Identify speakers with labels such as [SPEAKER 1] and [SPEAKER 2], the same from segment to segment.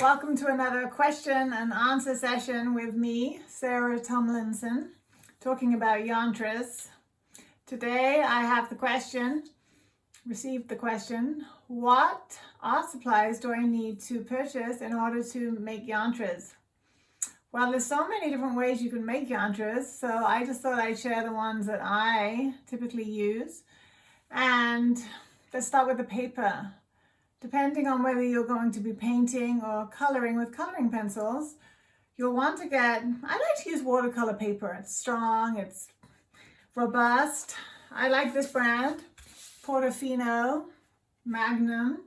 [SPEAKER 1] Welcome to another question and answer session with me, Sarah Tomlinson, talking about Yantras. Today I have received the question, what art supplies do I need to purchase in order to make Yantras? Well, there's so many different ways you can make Yantras, so I just thought I'd share the ones that I typically use. And let's start with the paper. Depending on whether you're going to be painting or coloring with coloring pencils, you'll want to get, I like to use watercolor paper. It's strong, it's robust. I like this brand, Portofino, Magnani,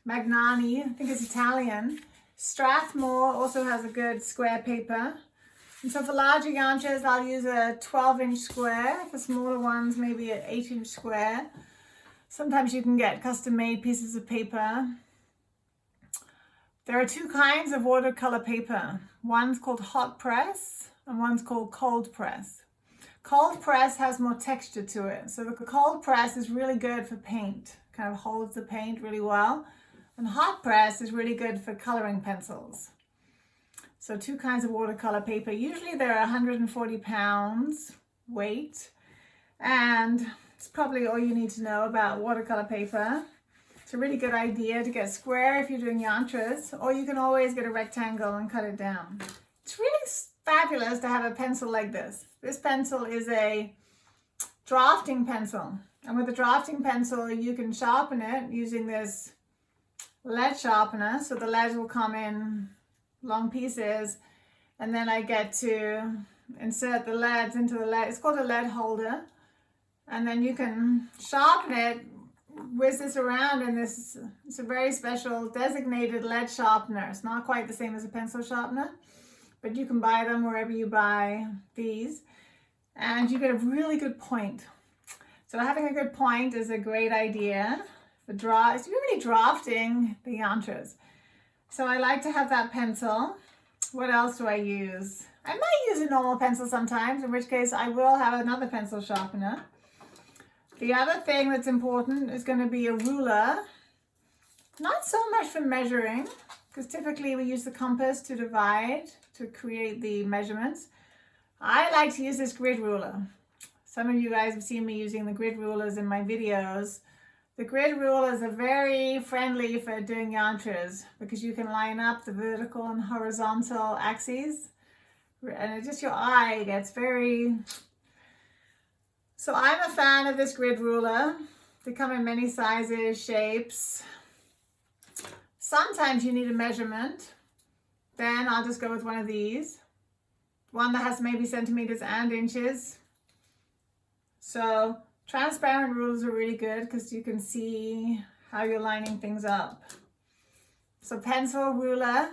[SPEAKER 1] I think it's Italian. Strathmore also has a good square paper. And so for larger Yantras, I'll use a 12-inch square. For smaller ones, maybe an 8-inch square. Sometimes you can get custom-made pieces of paper. There are two kinds of watercolor paper. One's called hot press and one's called cold press. Cold press has more texture to it. So the cold press is really good for paint, kind of holds the paint really well. And hot press is really good for coloring pencils. So two kinds of watercolor paper. Usually they're 140 pounds weight, and it's probably all you need to know about watercolor paper. It's a really good idea to get square if you're doing Yantras, or you can always get a rectangle and cut it down. It's really fabulous to have a pencil like this. This pencil is a drafting pencil, and with a drafting pencil you can sharpen it using this lead sharpener, so the leads will come in long pieces, and then I get to insert the leads into the lead. It's called a lead holder. And then you can sharpen it, whiz this around, and it's a very special designated lead sharpener. It's not quite the same as a pencil sharpener, but you can buy them wherever you buy these, and you get a really good point. So having a good point is a great idea for it's really drafting the Yantras. So I like to have that pencil. What else do I use? I might use a normal pencil sometimes, in which case I will have another pencil sharpener. The other thing that's important is going to be a ruler. Not so much for measuring, because typically we use the compass to divide, to create the measurements. I like to use this grid ruler. Some of you guys have seen me using the grid rulers in my videos. The grid rulers are very friendly for doing Yantras, because you can line up the vertical and horizontal axes, and just your eye gets very... So I'm a fan of this grid ruler. They come in many sizes, shapes. Sometimes you need a measurement. Then I'll just go with one of these. One that has maybe centimeters and inches. So transparent rulers are really good because you can see how you're lining things up. So pencil, ruler,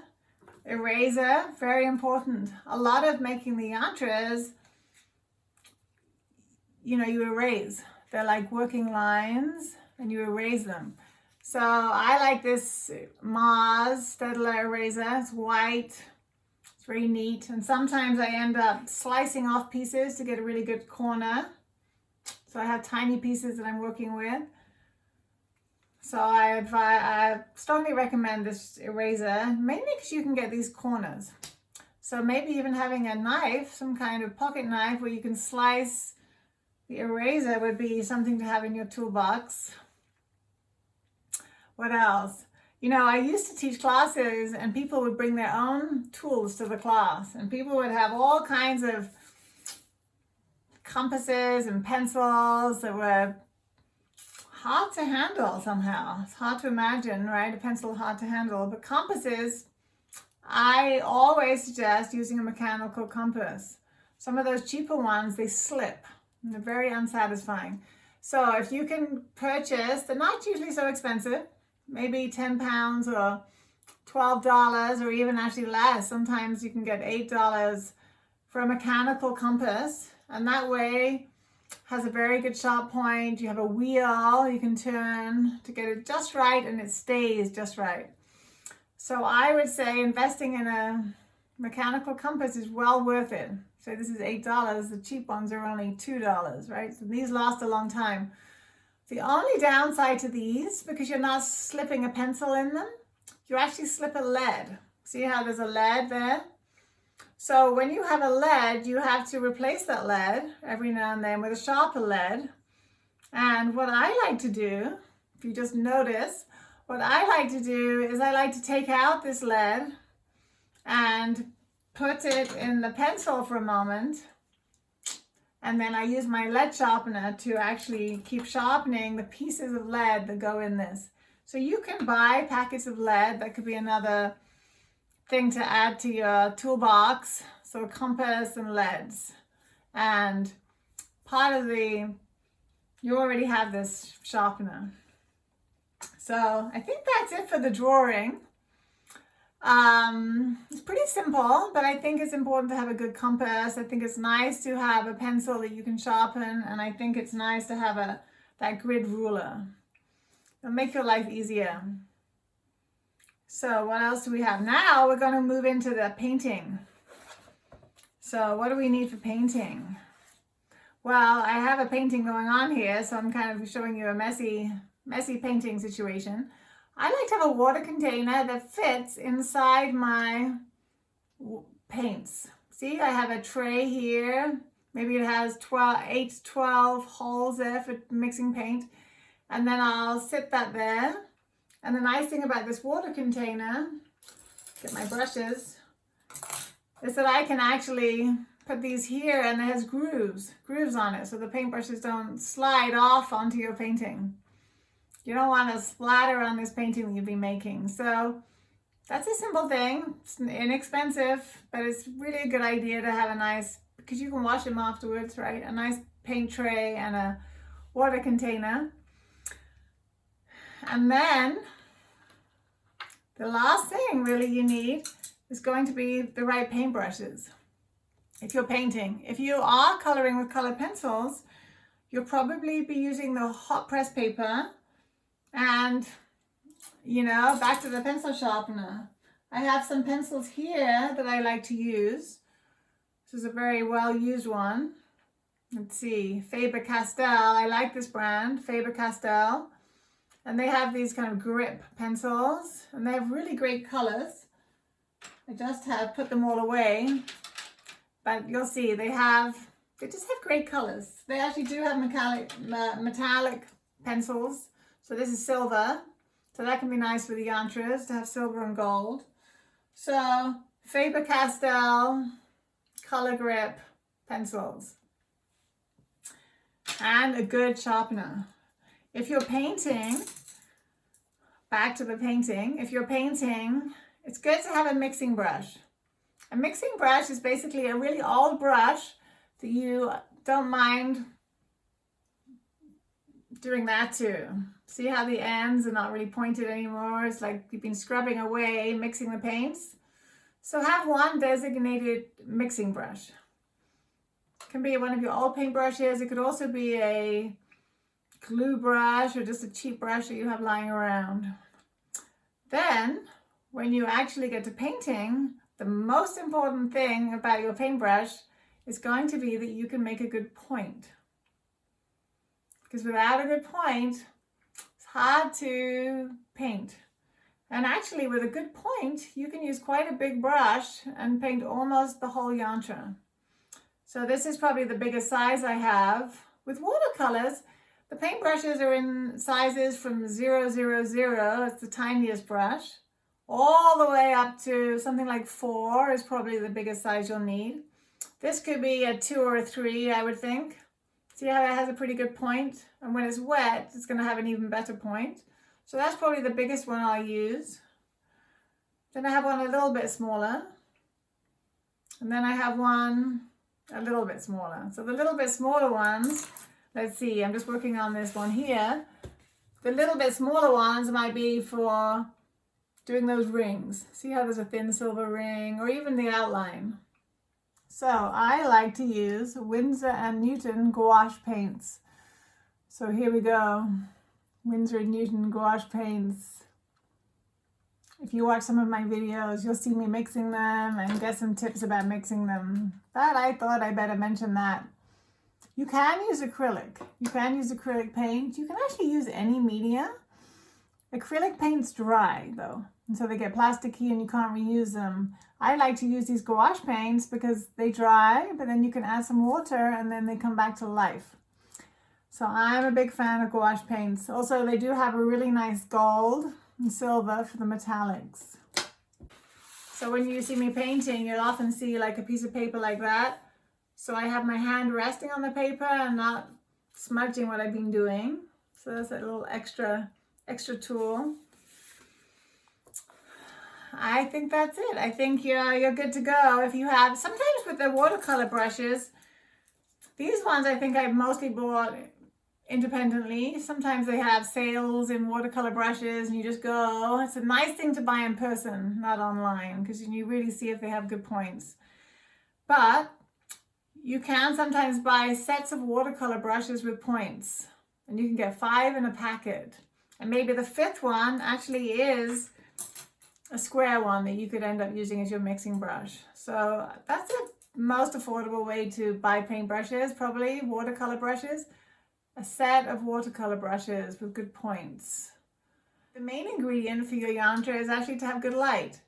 [SPEAKER 1] eraser, very important. A lot of making the Yantras, you know, you erase. They're like working lines and you erase them. So I like this Mars Staedtler eraser. It's white, it's very neat. And sometimes I end up slicing off pieces to get a really good corner. So I have tiny pieces that I'm working with. So I strongly recommend this eraser, mainly because you can get these corners. So maybe even having a knife, some kind of pocket knife where you can slice. The eraser would be something to have in your toolbox. What else? You know, I used to teach classes and people would bring their own tools to the class, and people would have all kinds of compasses and pencils that were hard to handle somehow. It's hard to imagine, right? A pencil hard to handle, but compasses, I always suggest using a mechanical compass. Some of those cheaper ones, they slip. And they're very unsatisfying. So if you can purchase, they're not usually so expensive, maybe 10 pounds or $12 or even actually less. Sometimes you can get $8 for a mechanical compass. And that way has a very good sharp point. You have a wheel you can turn to get it just right, and it stays just right. So I would say investing in a mechanical compass is well worth it. So this is $8, the cheap ones are only $2, right? So these last a long time. The only downside to these, because you're not slipping a pencil in them, you actually slip a lead. See how there's a lead there? So when you have a lead, you have to replace that lead every now and then with a sharper lead. And what I like to do, if you just notice, what I like to do is I like to take out this lead and put it in the pencil for a moment. And then I use my lead sharpener to actually keep sharpening the pieces of lead that go in this. So you can buy packets of lead. That could be another thing to add to your toolbox. So compass and leads. And part of you already have this sharpener. So I think that's it for the drawing. It's pretty simple, but I think it's important to have a good compass. I think it's nice to have a pencil that you can sharpen, and I think it's nice to have that grid ruler. It'll make your life easier. So what else do we have? Now we're going to move into the painting. So what do we need for painting? Well, I have a painting going on here, so I'm kind of showing you a messy painting situation. I like to have a water container that fits inside my paints. See, I have a tray here. Maybe it has 8 to 12 holes there for mixing paint. And then I'll sit that there. And the nice thing about this water container, get my brushes, is that I can actually put these here, and it has grooves on it, so the paintbrushes don't slide off onto your painting. You don't want to splatter on this painting that you'll be making. So that's a simple thing. It's inexpensive, but it's really a good idea to have a nice, because you can wash them afterwards, right? A nice paint tray and a water container. And then the last thing really you need is going to be the right paintbrushes. If you're painting, if you are coloring with colored pencils, you'll probably be using the hot press paper. And, you know, back to the pencil sharpener. I have some pencils here that I like to use. This is a very well used one. Let's see, Faber Castell. I like this brand, Faber Castell. And they have these kind of grip pencils, and they have really great colors. I just have put them all away, but you'll see they just have great colors. They actually do have metallic pencils. So this is silver, so that can be nice for the Yantras to have silver and gold. So Faber Castell color grip pencils and a good sharpener. If you're painting, back to the painting, if you're painting, it's good to have a mixing brush. A mixing brush is basically a really old brush that you don't mind doing that too. See how the ends are not really pointed anymore? It's like you've been scrubbing away, mixing the paints. So have one designated mixing brush. It can be one of your old paint brushes. It could also be a glue brush or just a cheap brush that you have lying around. Then, when you actually get to painting, the most important thing about your paintbrush is going to be that you can make a good point. Because without a good point, it's hard to paint. And actually, with a good point, you can use quite a big brush and paint almost the whole yantra. So this is probably the biggest size I have. With watercolors, the paintbrushes are in sizes from 000, that's the tiniest brush, all the way up to something like 4 is probably the biggest size you'll need. This could be a 2 or a 3, I would think. See how it has a pretty good point? And when it's wet, it's going to have an even better point. So that's probably the biggest one I'll use. Then I have one a little bit smaller. And then I have one a little bit smaller. So the little bit smaller ones, let's see, I'm just working on this one here. The little bit smaller ones might be for doing those rings. See how there's a thin silver ring, or even the outline. So I like to use Winsor and Newton gouache paints. So here we go. Winsor and Newton gouache paints. If you watch some of my videos, you'll see me mixing them and get some tips about mixing them. But I thought I better mention that. You can use acrylic. You can use acrylic paint. You can actually use any media. Acrylic paint's dry though. and so they get plasticky and you can't reuse them. I like to use these gouache paints because they dry, but then you can add some water and then they come back to life. So I'm a big fan of gouache paints. Also, they do have a really nice gold and silver for the metallics. So when you see me painting, you'll often see like a piece of paper like that. So I have my hand resting on the paper and not smudging what I've been doing. So that's a little extra tool. I think that's it. I think you're good to go. If you have, sometimes with the watercolor brushes, these ones I think I've mostly bought independently. Sometimes they have sales in watercolor brushes and you just go. It's a nice thing to buy in person, not online, because you really see if they have good points. But you can sometimes buy sets of watercolor brushes with points, and you can get 5 in a packet. And maybe the 5th one actually is a square one that you could end up using as your mixing brush. So that's the most affordable way to buy paintbrushes, probably watercolor brushes. A set of watercolor brushes with good points. The main ingredient for your yantra is actually to have good light.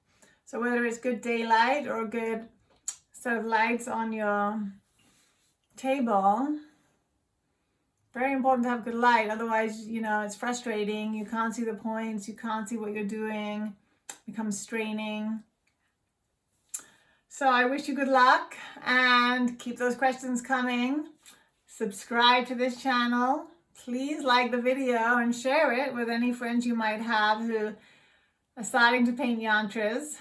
[SPEAKER 1] So whether it's good daylight or a good set of lights on your table, very important to have good light. Otherwise, you know, it's frustrating. You can't see the points. You can't see what you're doing. It becomes straining. So I wish you good luck and keep those questions coming. Subscribe to this channel. Please like the video and share it with any friends you might have who are starting to paint yantras.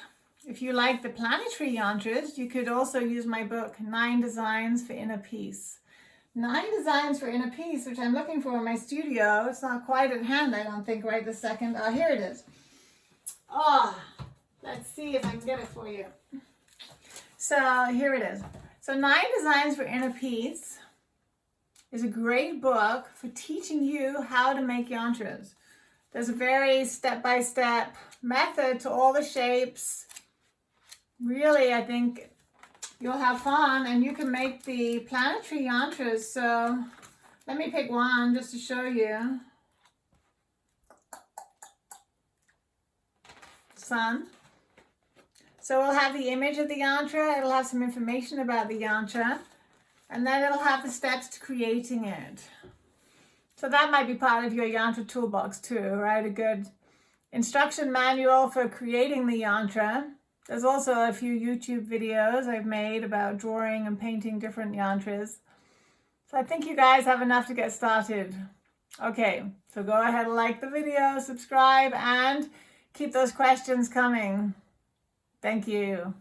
[SPEAKER 1] If you like the planetary yantras, you could also use my book, 9 Designs for Inner Peace. 9 Designs for Inner Peace, which I'm looking for in my studio. It's not quite at hand, I don't think, right this second. Oh, here it is. Oh, let's see if I can get it for you. So here it is. So 9 Designs for Inner Peace is a great book for teaching you how to make yantras. There's a very step-by-step method to all the shapes. Really, I think you'll have fun and you can make the planetary yantras. So let me pick one just to show you. Sun. So we'll have the image of the yantra. It'll have some information about the yantra. And then it'll have the steps to creating it. So that might be part of your yantra toolbox too, right? A good instruction manual for creating the yantra. There's also a few YouTube videos I've made about drawing and painting different yantras. So I think you guys have enough to get started. Okay, so go ahead and like the video, subscribe, and keep those questions coming. Thank you.